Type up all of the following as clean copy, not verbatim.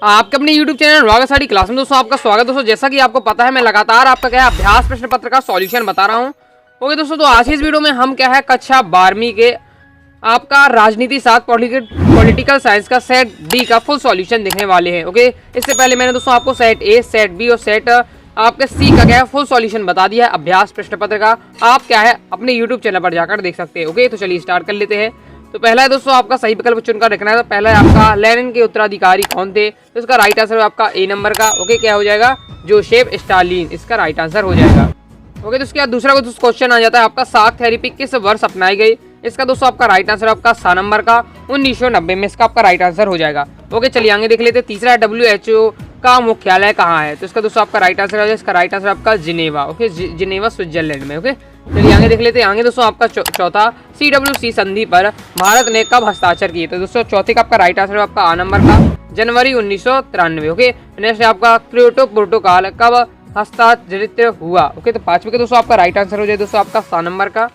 आपके अपने YouTube channel अनुराग sari class में दोस्तों आपका स्वागत है। दोस्तों जैसा कि आपको पता है मैं लगातार आपका क्या है अभ्यास प्रश्न पत्र का सॉल्यूशन बता रहा हूं। ओके दोस्तों, तो आज की इस वीडियो में हम क्या है कक्षा 12वीं के आपका राजनीति शास्त्र पॉलिटिकल साइंस का सेट डी का फुल सॉल्यूशन देखने वाले हैं। ओके, इससे पहले मैंने दोस्तों आपको सेट ए, सेट बी और सेट आपके सी का क्या है फुल सॉल्यूशन बता दिया है अभ्यास प्रश्न पत्र का। आप क्या है अपने यूट्यूब चैनल पर जाकर देख सकते हैं। ओके, तो चलिए स्टार्ट कर लेते हैं। तो पहला है दोस्तों आपका सही विकल्प चुनकर रखना है। तो पहला है आपका लेनिन के उत्तराधिकारी कौन थे, तो इसका राइट आंसर है आपका ए नंबर का। ओके, क्या हो जाएगा जोसेफ स्टालिन, इसका राइट आंसर हो जाएगा। ओके, तो इसके बाद दूसरा क्वेश्चन आ जाता है आपका साख थेरेपी किस वर्ष अपनाई गई, इसका दोस्तों आपका राइट आंसर आपका सा नंबर का 1990 में, इसका आपका राइट आंसर हो जाएगा। ओके, चलिए आगे देख लेते हैं। तीसरा है WHO का मुख्यालय कहाँ है, तो इसका दोस्तों आपका राइट आंसर हो जाएगा, इसका राइट आंसर आपका जिनेवा। ओके, जिनेवा स्विट्जरलैंड में। ओके, चलिए आगे देख लेते हैं। आगे दोस्तों आपका चौथा CWC संधि पर भारत ने कब हस्ताक्षर किए, तो दोस्तों चौथे का आपका राइट आंसर आपका आ नंबर का जनवरी 1993। ओके, नेक्स्ट आपका क्योटो प्रोटोकॉल कब हस्ताक्षरित हुआ। ओके, तो पांचवे का दोस्तों आपका राइट आंसर हो जाए दोस्तों आपका सा नंबर का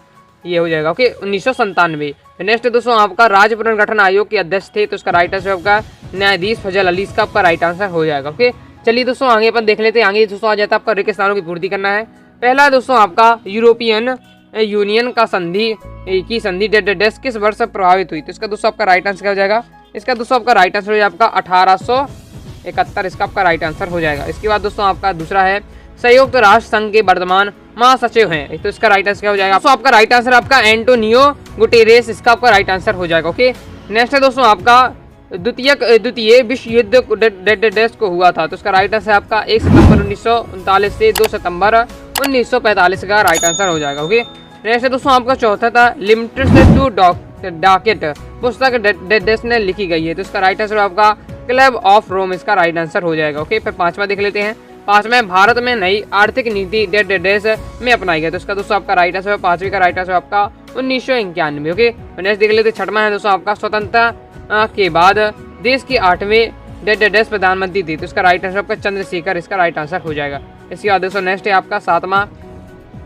ये हो जाएगा। ओके, 1997। नेक्स्ट दोस्तों आपका राज्य पुनर्गठन आयोग के अध्यक्ष थे, तो इसका राइट आंसर आपका न्यायाधीश फजल अली, इसका आपका राइट आंसर हो जाएगा। ओके, चलिए दोस्तों आगे अपन देख लेते हैं। आगे दोस्तों आ जाता है आपका रिक्त स्थानों की पूर्ति करना है। पहला है दोस्तों आपका यूरोपियन यूनियन का संधि डेस किस वर्ष से प्रभावित हुई, तो इसका दोस्तों आपका राइट आंसर हो जाएगा, इसका दोस्तों आपका राइट आंसर हो जाएगा आपका 1871, इसका आपका राइट आंसर हो जाएगा। इसके बाद दोस्तों आपका दूसरा है संयुक्त राष्ट्र संघ के वर्तमान महासचिव हैं, तो इसका राइट आंसर क्या हो जाएगा, तो आपका राइट आंसर आपका एंटोनियो गुटेरेस, इसका आपका राइट आंसर हो जाएगा। ओके, नेक्स्ट है दोस्तों आपका द्वितीय विश्व युद्ध डेस को हुआ था, तो इसका राइट आंसर आपका 1 सितंबर 1939 से 2 सितंबर 1945 का राइट आंसर हो जाएगा। ओके, नेक्स्ट है दोस्तों आपका चौथा था लिमिटेड टू डॉकेट पुस्तक डेस ने लिखी गई है, तो इसका राइट आंसर आपका क्लब ऑफ रोम, इसका राइट आंसर हो जाएगा। ओके, फिर पांचवा देख लेते हैं। पांचवा भारत में नई आर्थिक नीति डेस में अपनाई गई, तो इसका दोस्तों आपका राइट आंसर पांचवी का राइट आंसर आपका 1991। ओके, नेक्स्ट देख लेते हैं। छठवां है दोस्तों आपका स्वतंत्रता के बाद देश की 8वें डेस प्रधानमंत्री थी, तो इसका राइट आंसर आपका चंद्रशेखर, इसका राइट आंसर हो जाएगा। इसके बाद दोस्तों नेक्स्ट है आपका सातवां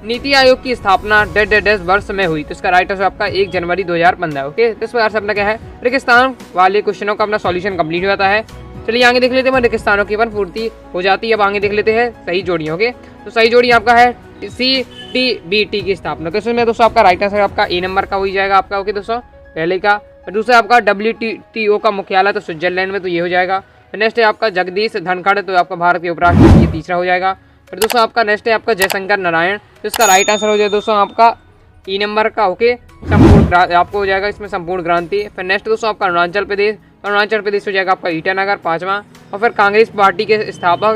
नीति आयोग की स्थापना डेस वर्ष में हुई, तो इसका राइट आंसर आपका 1 जनवरी 2015। ओके, इस प्रकार से अपना क्या है रेगिस्तान वाले क्वेश्चनों का अपना सॉल्यूशन कंप्लीट हो जाता है। चलिए आगे देख लेते हैं। रेगिस्तानों की अपन पूर्ति हो जाती है। अब आगे देख लेते हैं सही जोड़ियों। ओके, तो सही जोड़ी आपका है CTBT की स्थापना, तो इसमें दोस्तों आपका राइट आंसर आपका ए नंबर का हो जाएगा आपका। ओके दोस्तों पहले का। दूसरा आपका WTO का मुख्यालय तो स्विट्जरलैंड में, तो ये हो जाएगा। नेक्स्ट है आपका जगदीश धनखड़, तो आपका भारत के उपराष्ट्रपति, ये तीसरा हो जाएगा। फिर दोस्तों आपका नेक्स्ट है आपका जयशंकर नारायण, तो इसका राइट आंसर हो जाएगा दोस्तों आपका ई नंबर का। ओके, संपूर्ण आपको हो जाएगा इसमें संपूर्ण क्रांति। फिर नेक्स्ट दोस्तों आपका अरुणाचल प्रदेश हो जाएगा आपका ईटानगर पांचवा। और फिर कांग्रेस पार्टी के स्थापक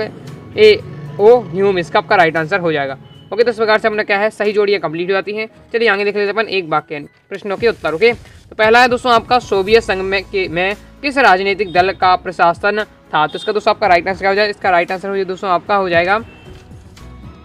A.O. ह्यूम, इसका आपका राइट आंसर हो जाएगा। ओके, तो इस प्रकार से अपने क्या है सही जोड़ियाँ कंप्लीट हो जाती हैं। चलिए आगे देख लेते हैं अपन एक वाक्य प्रश्नों के उत्तर। ओके, तो पहला है दोस्तों आपका सोवियत संघ में किस राजनीतिक दल का प्रशासन था, तो इसका दोस्तों आपका राइट आंसर क्या हो जाएगा, इसका राइट आंसर हो जाए दोस्तों आपका हो जाएगा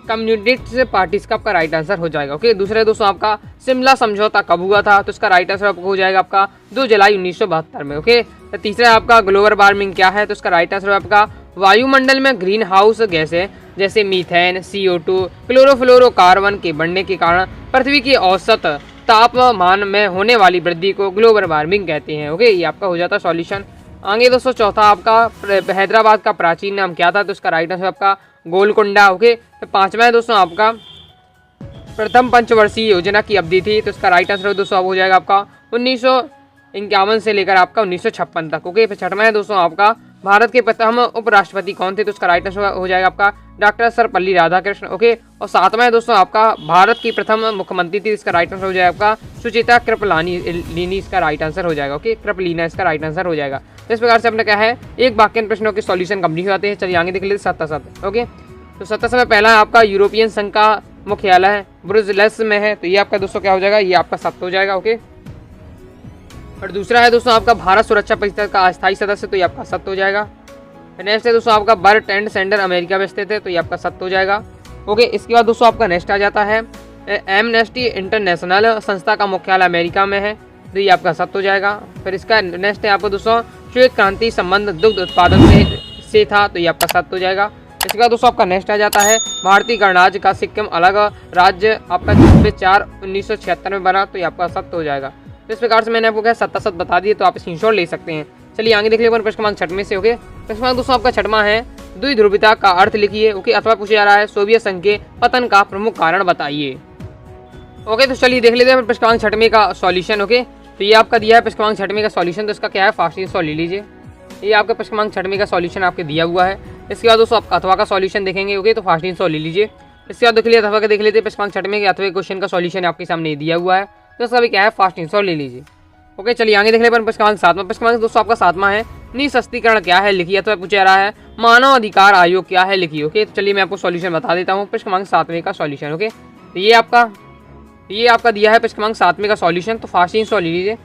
कम्युनिस्ट पार्टी, इसका आपका राइट आंसर हो जाएगा। ओके, दूसरा है दोस्तों आपका शिमला समझौता कब हुआ था, तो इसका राइट आंसर आपको हो जाएगा आपका 2 जुलाई 1972 में। ओके, तो तीसरा है आपका ग्लोबल वार्मिंग क्या है, तो इसका राइट आंसर आपका वायुमंडल में ग्रीन हाउस गैसें जैसे मीथेन, CO2, क्लोरोफ्लोरोकार्बन के बढ़ने के कारण पृथ्वी की औसत तापमान में होने वाली वृद्धि को ग्लोबल वार्मिंग कहते हैं। ओके, ये आपका हो जाता है सॉल्यूशन। आगे दोस्तों चौथा आपका हैदराबाद का प्राचीन नाम क्या था, तो इसका राइट आंसर आपका गोलकुंडा। ओके, तो पांचवा है दोस्तों आपका प्रथम पंचवर्षीय योजना की अवधि थी, तो इसका राइट आंसर दोस्तों हो जाएगा आपका 1951 से लेकर आपका 1956 तक। ओके, फिर छठवां है दोस्तों आपका भारत के प्रथम उपराष्ट्रपति कौन थे, तो इसका राइट आंसर हो जाएगा आपका डॉक्टर सर्वपल्ली राधाकृष्ण। ओके, और सातवां है दोस्तों आपका भारत की प्रथम मुख्यमंत्री थी, इसका राइट आंसर हो जाएगा आपका सुचिता कृपलानी, इसका राइट आंसर हो जाएगा। ओके, कृपलीना इसका राइट आंसर हो जाएगा। इस प्रकार से अपने क्या है एक वाक्य प्रश्नों के सॉल्यूशन कंप्लीट हो जाते हैं। चलिए आगे देख लेते हैं 7। ओके, तो 7 में पहला है आपका यूरोपियन संघ का मुख्यालय है ब्रुसेल्स में है, तो ये आपका दोस्तों क्या हो जाएगा, ये आपका 7 हो जाएगा। ओके, और दूसरा है दोस्तों आपका भारत सुरक्षा परिषद का अस्थायी सदस्य, तो ये आपका 7 हो जाएगा। नेक्स्ट है दोस्तों आपका बर्ट एंड सेंडर अमेरिका में स्थित है, तो ये आपका 7 हो जाएगा। ओके, इसके बाद दोस्तों आपका नेक्स्ट आ जाता है एमनेस्टी इंटरनेशनल संस्था का मुख्यालय अमेरिका में है, तो ये आपका 7 हो जाएगा। फिर इसका नेक्स्ट है आपको दोस्तों श्वेत क्रांति संबंध दुग्ध उत्पादन से था, तो ये आपका 7 हो जाएगा। इसके बाद दोस्तों आपका नेक्स्ट आ जाता है भारतीय गणराज्य का सिक्किम अलग राज्य आपका 26/4/1976 में बना, तो ये आपका 7 हो जाएगा। तो इस प्रकार से मैंने आपको क्या 7 बता दिए, तो आप स्क्रीनशॉट ले सकते हैं। चलिए आगे देख लें प्रश्न क्रमांक 6 से। ओके, प्रश्न क्रमांक दोस्तों आपका 6वां है, द्विध्रुवीयता का अर्थ लिखिए। ओके, अथवा पूछा जा रहा है सोवियत संघ के पतन का प्रमुख कारण बताइए। ओके, तो चलिए देख लेते हैं प्रश्न क्रमांक 6 का सॉल्यूशन। ओके, तो ये आपका दिया है प्रश्न क्रमांक 6 का सॉल्यूशन, तो इसका क्या है फास्ट आंसर ले लीजिए। ये आपका प्रश्न क्रमांक 6 का सॉल्यूशन आपके दिया हुआ है। इसके बाद दोस्तों आप अथवा का सॉल्यूशन देखेंगे। ओके, तो फास्ट आंसर ले लीजिए। इसके बाद देख लीजिए अथवा का देख लेते हैं प्रश्न क्रमांक 6 के अथवा क्वेश्चन का सॉल्यूशन आपके सामने दिया हुआ है, तो इसका भी क्या है फास्ट आंसर ले लीजिए। ओके, चलिए आगे देख लेते हैं प्रश्न क्रमांक 7। प्रश्न क्रमांक दोस्तों आपका 7वां है, निःशस्त्रीकरण क्या है लिखिए। अथवा पूछा जा रहा है मानव अधिकार आयोग क्या है लिखिए। ओके, तो चलिए मैं आपको सॉल्यूशन बता देता हूँ प्रश्न क्रमांक 7 का सॉल्यूशन। ओके, तो ये आपका दिया है प्रश्न क्रमांक 7 का सॉल्यूशन, तो फास्ट आंसर ले लीजिए।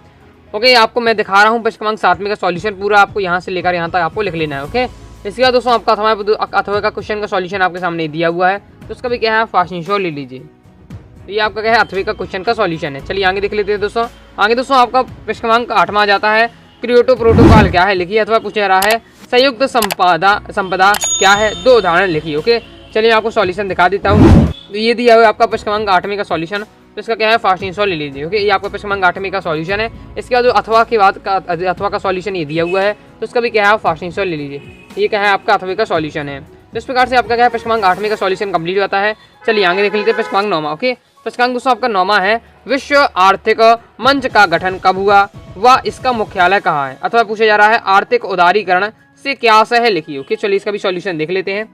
ओके, आपको मैं दिखा रहा हूँ प्रश्न क्रमांक 7 का सॉल्यूशन पूरा, आपको यहाँ से लेकर यहाँ तक आपको लिख लेना है। ओके, इसके बाद दोस्तों आपका अथवा का क्वेश्चन का सॉल्यूशन आपके सामने दिया हुआ है, तो उसका भी क्या है फास्ट आंसर ले लीजिए। तो ये आपका क्या है अथवा का क्वेश्चन का सॉल्यूशन है। चलिए आगे देख लेते हैं दोस्तों। आगे दोस्तों आपका प्रश्न क्रमांक 8वां जाता है, क्योटो प्रोटोकॉल क्या है लिखिए। अथवा पूछा जा रहा है संयुक्त संपदा क्या है, 2 उदाहरण लिखिए। ओके, चलिए आपको सॉल्यूशन दिखा देता हूँ। तो ये दिया हुआ है आपका प्रश्न क्रमांक 8 का सॉल्यूशन, तो इसका क्या है फास्ट आंसर ले लीजिए। ओके, ये आपका प्रश्न क्रमांक 8 का सॉल्यूशन है। इसके बाद जो अथवा का सॉल्यूशन ये दिया हुआ है, तो उसका भी क्या है फास्ट आंसर ले लीजिए। ये क्या है आपका अथवा का सॉल्यूशन है। तो इस प्रकार से आपका क्या है प्रश्न क्रमांक 8 का सॉल्यूशन कंप्लीट होता है। चलिए आगे देख लेते हैं प्रश्न क्रमांक 9। ओके, प्रश्न क्रमांक दोस्तों आपका 9वां है, विश्व आर्थिक मंच का गठन कब हुआ व इसका मुख्यालय कहाँ है। अथवा पूछा जा रहा है आर्थिक उदारीकरण से क्या आशय है लिखिए। ओके, चलिए इसका भी सॉल्यूशन देख लेते हैं।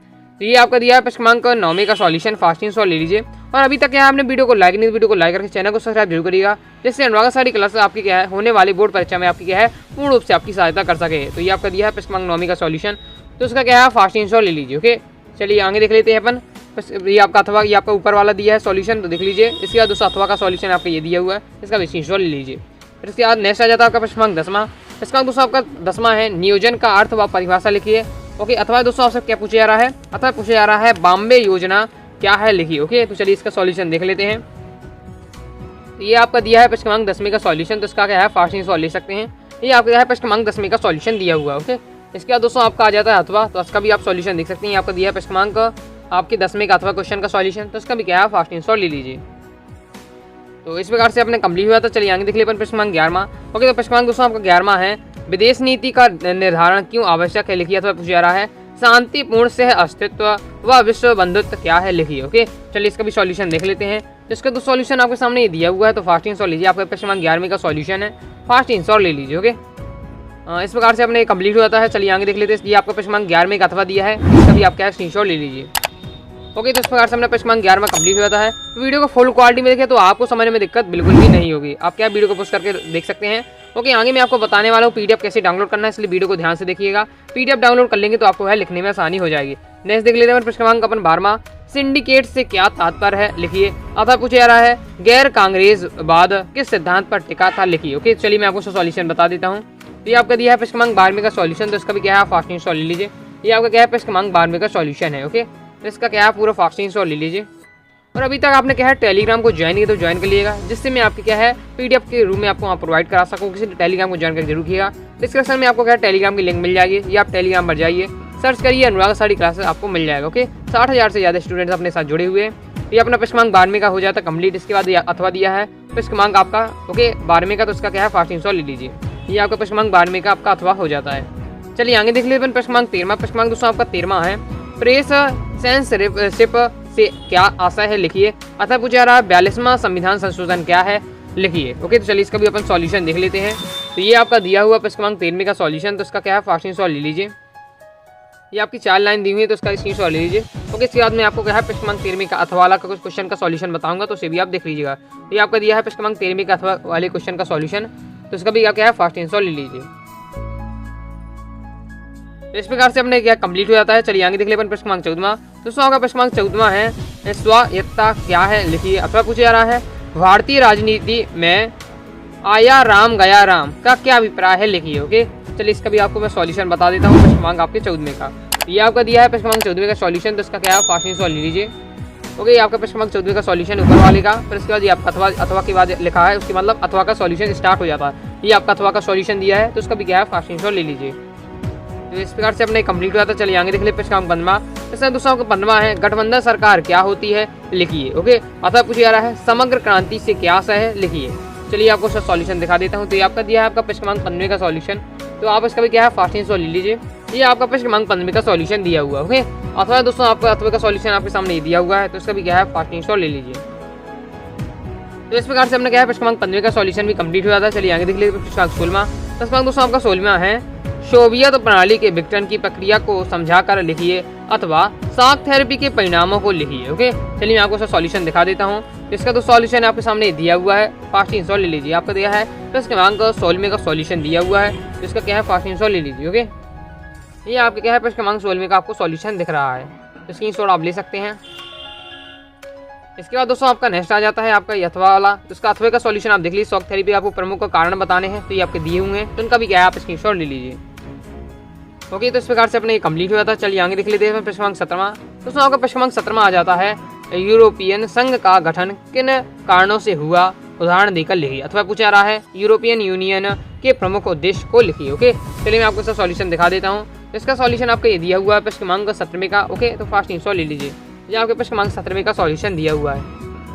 तो ये आपका दिया है प्रश्न क्रमांक 9 का सॉल्यूशन, फास्ट आंसर ले लीजिए। और अभी तक क्या है आपने वीडियो को लाइक नहीं, वीडियो को लाइक करके चैनल को सब्सक्राइब जरूर करिएगा, जिससे अनुराग सारी क्लास आपकी क्या है होने वाली बोर्ड परीक्षा में आपकी क्या है पूर्ण रूप से आपकी सहायता कर सके। तो ये आपका दिया है प्रश्न क्रमांक 9 का सॉल्यूशन, तो उसका क्या है फास्ट आंसर ले लीजिए। ओके, चलिए आगे देख लेते हैं अपन। ये आपका अथवा ये आपका ऊपर वाला दिया है सॉल्यूशन, तो देख लीजिए। इसके बाद दोस्तों अथवा का सॉल्यूशन आपका ये दिया हुआ है, इसका भी आंसर ले लीजिए। फिर इसके बाद नेक्स्ट आ जाता है आपका प्रश्न क्रमांक 10वां। इसका दोस्तों आपका 10वां है, नियोजन का अर्थ व परिभाषा लिखिए। ओके, अथवा दोस्तों आपसे क्या पूछा जा रहा है, अथवा पूछा जा रहा है बॉम्बे योजना क्या है लिखिए। ओके, तो चलिए इसका सॉल्यूशन देख लेते हैं। ये आपका दिया है प्रश्न क्रमांक 10 का सॉल्यूशन, तो इसका क्या है फास्ट आंसर ले सकते हैं। ये आपका क्या है प्रश्न क्रमांक 10 का सॉल्यूशन दिया हुआ है। ओके, इसके बाद दोस्तों आपका आ जाता है अथवा, तो इसका भी आप सॉल्यूशन देख सकते हैं। आपका दिया है प्रश्न क्रमांक आपके 10 का अथवा क्वेश्चन का सॉल्यूशन, तो इसका भी क्या है फास्ट आंसर ले लीजिए। तो इस प्रकार से आपने कंप्लीट हुआ। तो चलिए आगे देख लिए प्रश्न क्रमांक 11वां। ओके, तो प्रश्न क्रमांक दोस्तों आपका 11वां है, विदेश नीति का निर्धारण क्यों आवश्यक है लिखिए। अथवा पूछा जा रहा है शांतिपूर्ण सह अस्तित्व व विश्व बंधुत्व क्या है लिखिए। ओके, चलिए इसका भी सॉल्यूशन देख लेते हैं। तो इसका तो सॉल्यूशन आपके सामने ये दिया हुआ है, तो फास्ट आंसर लीजिए। आपका प्रश्न क्रमांक 11वें का सॉल्यूशन है, फास्ट आंसर ले लीजिए। ओके, इस प्रकार से अपने कंप्लीट हो जाता है। चलिए आगे देख लेते हैं। ये आपका प्रश्न क्रमांक 11वें का अथवा दिया है, इसका भी आप क्या स्क्रीनशॉट ले लीजिए। ओके, तो इस प्रकार से हमने प्रश्न क्रमांक 11वां कंप्लीट हो जाता है। तो वीडियो को फुल क्वालिटी में देखें तो आपको समझने में दिक्कत बिल्कुल भी नहीं होगी। आप क्या वीडियो को पोस्ट करके देख सकते हैं। ओके, आगे मैं आपको बताने वाला हूँ पीडीएफ कैसे डाउनलोड करना है, इसलिए वीडियो को ध्यान से देखिएगा। पीडीएफ डाउनलोड कर लेंगे तो आपको है लिखने में आसानी हो जाएगी। नेक्स्ट देख लेते हैं प्रश्न क्रमांक अपन 12वां, सिंडिकेट से क्या तात्पर्य है लिखिए। अथवा पूछा जा रहा है गैर कांग्रेसवाद किस सिद्धांत पर टिका था लिखिए। ओके, चलिए मैं आपको सॉल्यूशन बता देता हूँ। ये आपका दिया है प्रश्न क्रमांक 12वें का सॉल्यूशन, तो इसका भी क्या है फास्ट आंसर ले लीजिए। ये आपका क्या है प्रश्न क्रमांक 12वें का सॉल्यूशन है। ओके, तो इसका क्या है पूरा फास्ट आंसर ले लीजिए। और अभी तक आपने क्या है टेलीग्राम को ज्वाइन किया तो ज्वाइन कर लीजिएगा, जिससे मैं आपकी क्या है पीडीएफ के रूम में आपको वहाँ प्रोवाइड करा सकूँ। किसी टेलीग्राम को ज्वाइन करके जरूर किया। डिस्क्रिप्शन में आपको क्या है टेलीग्राम की लिंक मिल जाएगी, या आप टेलीग्राम पर जाइए, सर्च करिए अनुराग सारी क्लासेस आपको मिल जाएगा। ओके, 60,000 से ज़्यादा स्टूडेंट्स अपने साथ जुड़े हुए हैं। ये अपना प्रश्न क्रमांक 12वें का हो जाता है कंप्लीट। इसके बाद अथवा दिया है प्रश्न क्रमांक आपका ओके 12वें का, तो इसका क्या है फास्ट आंसर ले लीजिए। ये आपका प्रश्न क्रमांक 12वें का आपका अथवा हो जाता है। चलिए आगे देख लेते हैं प्रश्न क्रमांक 13वां। प्रश्न क्रमांक दोस्तों आपका 13वां है, प्रेस सेंसरशिप से क्या आशय है लिखिए। अतः पूछा जा रहा है 42वां संविधान संशोधन क्या है लिखिए। ओके, तो चलिए इसका भी अपन सॉल्यूशन देख लेते हैं। तो ये आपका दिया हुआ प्रश्न क्रमांक 13वें का सॉल्यूशन, तो इसका क्या है फास्ट आंसर ले लीजिए। ये आपकी 4 लाइन दी हुई है, तो इसका स्क्रीनशॉट ले लीजिए। ओके, इसके बाद मैं आपको क्या है प्रश्न क्रमांक 13वें का अथवा वाला का कुछ क्वेश्चन का सॉल्यूशन बताऊंगा, तो उसे भी आप देख लीजिएगा। तो ये आपका दिया है प्रश्न क्रमांक 13वें का अथवा वाले क्वेश्चन का सॉल्यूशन, तो इसका भी क्या है फास्ट आंसर ले लीजिए। तो इस प्रकार से अपने क्या कंप्लीट हो जाता है। चलिए आगे देख लेते हैं प्रश्न क्रमांक 14वां। दोस्तों आपका प्रश्न क्रमांक 14वां है, स्वायत्तता क्या है लिखिए। अथवा पूछा जा रहा है भारतीय राजनीति में आया राम गया राम का क्या अभिप्राय है लिखिए। ओके, चलिए इसका भी आपको मैं सॉल्यूशन बता देता हूँ प्रश्न क्रमांक आपके 14वें का। ये आपका दिया है प्रश्न क्रमांक 14वें का सॉल्यूशन, तो इसका क्या है फास्ट आंसर ले लीजिए। ओके, ये आपका प्रश्न क्रमांक 14वें का सॉल्यूशन ऊपर वाले का, फिर उसके बाद ये आपका अथवा के बाद लिखा है, उसके मतलब अथवा का सॉल्यूशन स्टार्ट हो जाता है। ये आपका अथवा का सॉल्यूशन दिया है, तो उसका भी क्या है फास्ट आंसर ले लीजिए। तो इस प्रकार से अपने कंप्लीट हुआ था। चलिए आगे देख ले प्रश्न क्रमांक 15वां। इसमें दोस्तों आपका 15वां है, गठबंधन सरकार क्या होती है लिखिए। ओके, अथवा पूछा जा रहा है समग्र क्रांति से क्या आशय है लिखिए। चलिए आपको सॉल्यूशन दिखा देता हूँ। तो ये आपका दिया है आपका प्रश्न क्रमांक 15वें का सॉल्यूशन, तो आप इसका भी क्या है फास्ट इंस्टॉल ले लीजिए। ये आपका प्रश्न क्रमांक 15 का सॉल्यूशन दिया हुआ है। ओके, अथवा दोस्तों आपका अथवा का सॉल्यूशन आपके सामने ये दिया हुआ है, तो इसका भी क्या है फास्ट इंस्टॉल ले लीजिए। तो इस प्रकार से हमने क्या है प्रश्न क्रमांक 15 का सॉल्यूशन भी कंप्लीट हो जाता है। चलिए आगे देख लीजिए प्रश्न क्रमांक 16। प्रश्न क्रमांक दोस्तों आपका 16वां है, सोवियत प्रणाली के विघटन की प्रक्रिया को समझाकर लिखिए अथवा शॉक थेरेपी के परिणामों को लिखिए। ओके, चलिए मैं आपको इसका सॉल्यूशन दिखा देता हूँ। इसका तो सॉल्यूशन आपके सामने दिया हुआ है, फास्ट इंस्टॉल ले लीजिए। आपका दिया है प्रश्न क्रमांक 16 का सॉल्यूशन दिया हुआ है, इसका क्या है फास्ट इंस्टॉल ले लीजिए। ओके, ये आपके क्या है प्रश्न क्रमांक 16 का आपको सॉल्यूशन दिख रहा है, इसकी इंस्टॉल आप ले सकते हैं। इसके बाद दोस्तों आपका नेक्स्ट आ जाता है आपका अथवा वाला, तो इसका अथवा का सॉल्यूशन आप देख लीजिए। शॉक थेरेपी आपको प्रमुख कारण बताने हैं, तो ये आपके दिए हुए हैं, तो उनका भी क्या है आप स्क्रीनशॉट ले लीजिए। ओके, तो इस प्रकार से अपने ये कंप्लीट हो जाता है। चलिए आगे देख लेते हैं प्रश्न क्रमांक 17। दोस्तों आपका प्रश्न क्रमांक 17 आ जाता है, यूरोपियन संघ का गठन किन कारणों से हुआ, उदाहरण देकर लिखिए। अथवा पूछा रहा है यूरोपियन यूनियन के प्रमुख उद्देश्य को लिखिए। ओके, चलिए मैं आपको इसका सॉल्यूशन दिखा देता हूँ। इसका सॉल्यूशन आपका ये दिया हुआ है प्रश्न क्रमांक 17 का। ओके, तो फास्ट इंस्टॉल ले लीजिए। ये आपके प्रश्न क्रमांक 17 का सॉल्यूशन दिया हुआ है,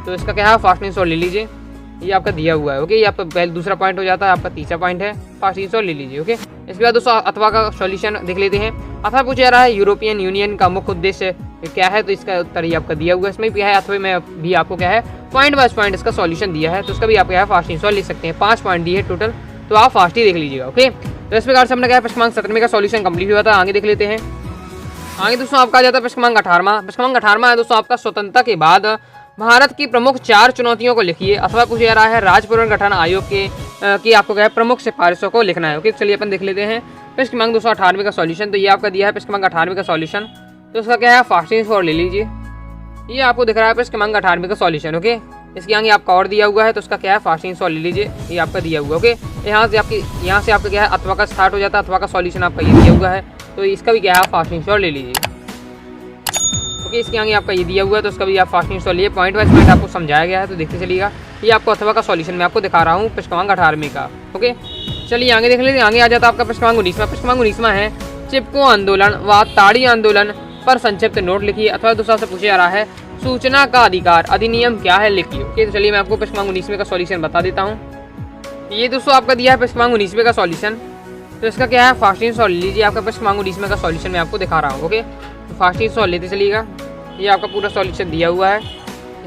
तो इसका क्या है फास्ट इंस्टॉल ले लीजिए। ये आपका दिया हुआ है। ओके, ये आपका पहले दूसरा पॉइंट हो जाता है, आपका तीसरा पॉइंट है, फास्ट इंस्टॉल ले लीजिए। ओके, इसके बाद दोस्तों अथवा का सॉल्यूशन देख लेते हैं। अथवा पूछा रहा है यूरोपियन यूनियन का मुख्य उद्देश्य क्या है, तो इसका उत्तर ही आपका दिया हुआ है। इसमें भी है अथवा में भी आपको क्या है पॉइंट बाय पॉइंट इसका सॉल्यूशन दिया है, तो उसका भी आप क्या है फास्ट इंस्टॉल ले सकते हैं। 5 पॉइंट दिए है टोटल, तो आप फास्ट ही देख लीजिएगा। ओके, तो इस प्रकार से हमने क्या है प्रश्न क्रमांक 17 का सॉल्यूशन कंप्लीट हुआ था। आगे देख लेते हैं। आगे दोस्तों आपका आ जाता है प्रश्न क्रमांक 18। प्रश्न क्रमांक 18 है दोस्तों आपका स्वतंत्रता के बाद भारत की प्रमुख 4 चुनौतियों को लिखिए। अथवा पूछा रहा है राज्य पुनर्गठन आयोग के की आपको क्या है प्रमुख सिफारिशों को लिखना है। ओके, चलिए अपन देख लेते हैं प्रश्न क्रमांक 298 का सॉल्यूशन, तो ये आपका दिया है प्रश्न क्रमांक 18 का सॉल्यूशन, तो उसका क्या है फास्ट इंस्टॉल ले लीजिए। ये आपको दिख रहा है प्रश्न क्रमांक 18 का सॉल्यूशन। ओके, इसके आगे आपका और दिया हुआ है, तो उसका क्या है फास्ट इंस्टॉल ले लीजिए। ये आपका दिया हुआ है। ओके, यहाँ से आपका क्या है अथवा का स्टार्ट हो जाता है, अथवा का सॉल्यूशन आपका ये दिया हुआ है, तो इसका भी क्या है फास्ट इंस्टॉल ले लीजिए। ओके, इसके आगे आपका ये दिया हुआ है, तो उसका भी आप फास्ट इंस्टॉल लिए। पॉइंट वाइज पॉइंट आपको समझाया गया है, तो देखते चलिएगा। ये आपको अथवा का सॉल्यूशन मैं आपको दिखा रहा हूँ प्रश्न क्रमांक 18 का। ओके, चलिए आगे देख लेते हैं। आगे आ जाता है आपका प्रश्न क्रमांक 19। प्रश्न क्रमांक 19 है चिपको आंदोलन व ताड़ी आंदोलन पर संक्षिप्त नोट लिखिए। अथवा दूसरा से पूछा जा रहा है सूचना का अधिकार अधिनियम क्या है, लिखिए। ओके, तो चलिए मैं आपको प्रश्न क्रमांक 19 का सॉल्यूशन बता देता हूँ। ये दोस्तों आपका दिया है प्रश्न क्रमांक 19 का सॉल्यूशन, तो इसका क्या है फास्ट इंस्टॉल लीजिए। आपका प्रश्न क्रमांक 19 का सॉल्यूशन मैं आपको दिखा रहा हूँ। ओके, तो फास्ट इंस्टॉल लेते चलिएगा। ये आपका पूरा सॉल्यूशन दिया हुआ है,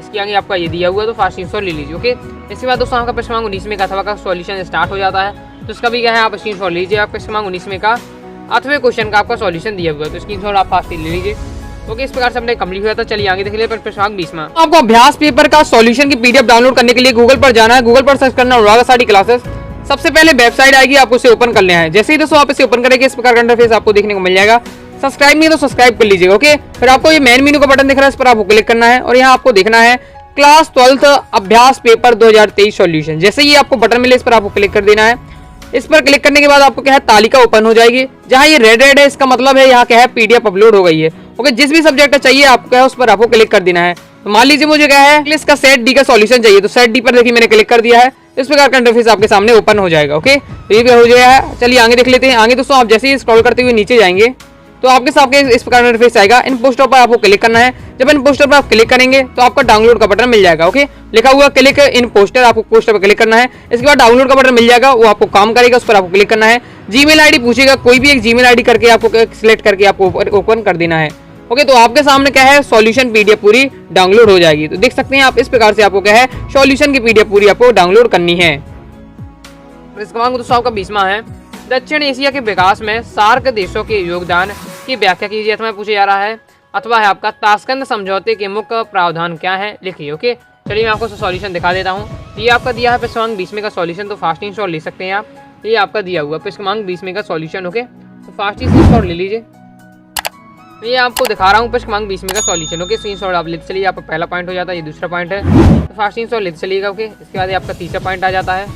इसके आगे आपका ये दिया हुआ है, तो फास्ट इंस्टॉल ले लीजिए। ओके, इसके बाद दोस्तों आपका प्रश्न क्रमांक 19 का अथवा का सॉल्यूशन स्टार्ट हो जाता है, तो इसका भी क्या है आप स्क्रीनशॉट लीजिए। आप प्रश्न क्रमांक 19 का अथवा क्वेश्चन का आपका सॉल्यूशन दिया हुआ है, तो स्क्रीनशॉट आप फास्ट ले लीजिए। ओके, इस प्रकार से हमने कंप्लीट हुआ था। चलिए आगे देख लीजिए प्रश्न क्रमांक 20 में आपको अभ्यास पेपर का सॉल्यूशन की पीडीएफ डाउनलोड करने के लिए गूगल पर जाना है। गूगल पर सर्च करना अनुराग आसाडी क्लासेस, सबसे पहले वेबसाइट आएगी, आपको इसे ओपन कर लेना है। जैसे ही दोस्तों आप इसे ओपन करेंगे इस प्रकार का इंटरफेस आपको देखने को मिल जाएगा। सब्सक्राइब नहीं तो सब्सक्राइब कर लीजिएगा। ओके, फिर आपको ये मेन मेनू का बटन दिख रहा है, इस पर आपको क्लिक करना है और यहाँ आपको देखना है क्लास 12th अभ्यास पेपर 2023 सॉल्यूशन। जैसे ही आपको बटन मिले इस पर आपको क्लिक कर देना है। इस पर क्लिक करने के बाद आपको क्या है तालिका ओपन हो जाएगी। जहाँ ये रेड रेड है इसका मतलब है यहाँ क्या है पीडीएफ अपलोड हो गई है। ओके, जिस भी सब्जेक्ट का चाहिए आपको क्या है उस पर आपको क्लिक कर देना है। तो मान लीजिए मुझे क्या है इसका सेट डी का सॉल्यूशन चाहिए, तो सेट डी पर देखिए मैंने क्लिक कर दिया है। इस प्रकार का इंटरफेस आपके सामने ओपन हो जाएगा। ओके, तो ये भी हो जाएगा। चलिए आगे देख लेते हैं। आगे दोस्तों आप जैसे ही स्क्रॉल करते हुए नीचे जाएंगे तो आपके सामने इस प्रकार का इंटरफेस आएगा। इन पोस्टर पर आपको क्लिक करना है। जब इन पोस्टर पर आप क्लिक करेंगे तो आपका डाउनलोड का बटन मिल जाएगा। ओके, लिखा हुआ क्लिक इन पोस्टर, आपको पोस्टर पर क्लिक करना है। इसके बाद डाउनलोड का बटन मिल जाएगा, वो आपको काम करेगा, उस पर आपको क्लिक करना है। जीमेल आईडी पूछेगा, कोई भी एक जीमेल आईडी करके आपको सिलेक्ट करके आपको ओपन कर देना है। ओके, तो आपके सामने क्या है सॉल्यूशन पीडीएफ पूरी डाउनलोड हो जाएगी। तो देख सकते हैं आप इस प्रकार से आपको क्या है सॉल्यूशन की पीडीएफ पूरी आपको डाउनलोड करनी है। इस क्रमांक दोस्तों आपका 20वां है दक्षिण एशिया के विकास में सार्क देशों के योगदान की व्याख्या कीजिए। अथवा पूछा जा रहा है अथवा है आपका ताशकंद समझौते के मुख्य प्रावधान क्या है, लिखिए। ओके, चलिए मैं आपको सॉल्यूशन दिखा देता हूँ। ये आपका दिया है प्रश्न क्रमांक 20 का सॉल्यूशन, तो फास्ट इंस्टॉल ले सकते हैं आप। ये आपका दिया हुआ प्रश्न क्रमांक 20 का सॉल्यूशन। ओके, तो फास्ट इंस्टॉल ले लीजिए। ये आपको दिखा रहा हूँ प्रश्न क्रमांक 20 का सॉल्यूशन। ओके, स्क्रीनशॉट आप लेते चलिए। आपका पहला पॉइंट हो जाता है, ये दूसरा पॉइंट है, तो फास्ट इंस्टॉल लेते चलिएगा। ओके, इसके बाद आपका तीसरा पॉइंट आ जाता है।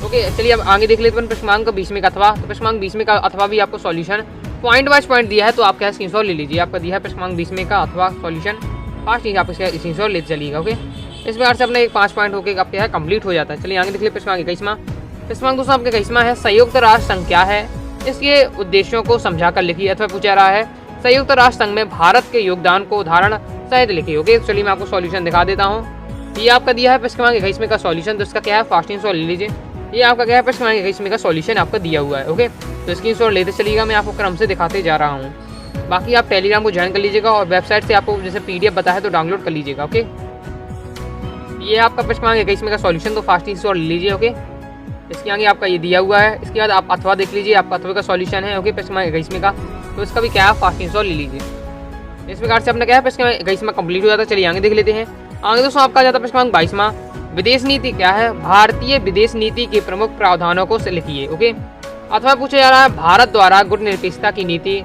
ओके, चलिए अब आगे देख लेते हैं प्रश्न क्रमांक 20 का अथवा। तो प्रश्न क्रमांक 20 का अथवा भी आपको सॉल्यूशन पॉइंट वाइज पॉइंट दिया है, तो आप क्या स्क्रीनशॉट ले लीजिए। आपका दिया है प्रश्न क्रमांक 20 का अथवा सॉल्यूशन, फास्ट आप इसका स्क्रीनशॉट लेते चलिएगा। ओके, इस प्रकार से अपना एक 5 पॉइंट होकर आप क्या है कंप्लीट हो जाता है। चलिए आगे देख लीजिए प्रश्न क्रमांक 21। प्रश्न क्रमांक दोस्तों आपका 21 है संयुक्त राष्ट्र संघ क्या है, इसके उद्देश्यों को समझा कर लिखिए। अथवा पूछा रहा है संयुक्त राष्ट्र संघ में भारत के योगदान को उदाहरण सहित लिखिए। ओके, चलिए मैं आपको सॉल्यूशन दिखा देता हूँ। ये आपका दिया है प्रश्न क्रमांक 21 का सॉल्यूशन, तो इसका क्या है फास्ट इंस्टॉल ले लीजिए। ये आपका क्या है प्रश्न क्रमांक 21 में का सॉल्यूशन आपका दिया हुआ है। ओके, तो स्क्रीनशॉट लेते चलिएगा, मैं आपको क्रम से दिखाते जा रहा हूँ। बाकी आप टेलीग्राम को ज्वाइन कर लीजिएगा और वेबसाइट से आपको जैसे PDF बता है तो डाउनलोड कर लीजिएगा। ओके, ये आपका प्रश्न क्रमांक 21 में का सॉल्यूशन, तो फास्ट स्क्रीनशॉट ले लीजिए। ओके, इसके आगे आपका ये दिया हुआ है। इसके बाद आप अथवा देख लीजिए, आपका अथवा का सॉल्यूशन है। ओके, प्रश्न क्रमांक 21 में का, तो इसका भी क्या है फास्ट स्क्रीनशॉट ले लीजिए। इस प्रकार से अपना क्या है प्रश्न क्रमांक 21 में कंप्लीट हो जाता है। चलिए आगे देख लेते हैं। आगे दोस्तों आपका जाता है प्रश्न क्रमांक 22वां, विदेश नीति क्या है? भारतीय विदेश नीति के प्रमुख प्रावधानों को लिखिए। ओके, अथवा पूछा जा रहा है भारत द्वारा गुटनिरपेक्षता की नीति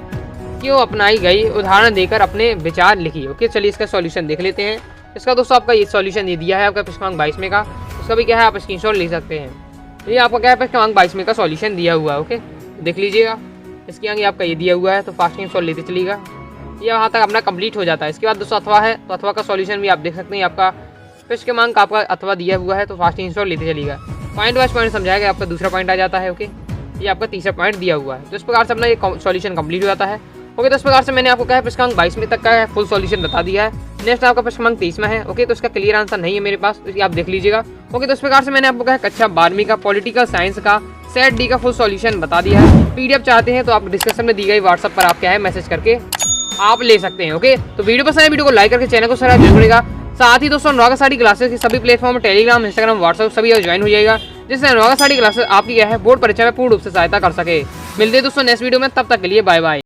क्यों अपनाई गई, उदाहरण देकर अपने विचार लिखिए। ओके, चलिए इसका सॉल्यूशन देख लेते हैं। इसका दोस्तों आपका ये सॉल्यूशन ये दिया है आपका प्रश्न क्रमांक 22 में का, उसका भी क्या है आप स्क्रीनशॉट ले सकते हैं। ये आपका क्या है प्रश्न क्रमांक 22 में का सॉल्यूशन दिया हुआ है। ओके, देख लीजिएगा। इसके आगे आपका ये दिया हुआ है, तो फास्ट स्क्रीनशॉट लेते चलिएगा। ये वहाँ तक अपना कंप्लीट हो जाता है। इसके बाद दोस्तों अथवा है, तो अथवा का सॉल्यूशन भी आप देख सकते हैं। आपका प्रश्न क्रमांक आपका अथवा दिया हुआ है, तो फास्ट स्क्रीनशॉट लेते चलिएगा। पॉइंट वाइज पॉइंट समझाएगा, आपका दूसरा पॉइंट आ जाता है। ओके, ये आपका तीसरा पॉइंट दिया हुआ है। तो इस प्रकार से अपना ये सॉल्यूशन कंप्लीट हो जाता है। ओके, तो इस प्रकार से मैंने आपको क्या है प्रश्न क्रमांक 22 में तक का है फुल सॉल्यूशन बता दिया है। नेक्स्ट आपका प्रश्न क्रमांक 23 में है। ओके, तो इसका क्लियर आंसर नहीं है मेरे पास, तो आप देख लीजिएगा। ओके, तो इस प्रकार से मैंने आपको क्या है कक्षा 12वीं का पॉलिटिकल साइंस का सेट डी का फुल सॉल्यूशन बता दिया है। PDF चाहते हैं तो आप डिस्क्रिप्शन में दी गई व्हाट्सएप पर आप क्या है मैसेज करके आप ले सकते हैं। ओके, तो वीडियो पसंद है वीडियो को लाइक करके चैनल को सब्सक्राइब जरूर करेगा। साथ ही दोस्तों अनुराग साड़ी क्लासेस की सभी प्लेटफॉर्म टेलीग्राम, इंस्टाग्राम, व्हाट्सएप सभी ज्वाइन हो जाएगा, जिससे अनुराग साड़ी क्लासेस आपकी क्या है बोर्ड परीक्षा में पूर्ण रूप से सहायता कर सके। मिलते हैं दोस्तों नेक्स्ट वीडियो में, तब तक के लिए बाय बाय।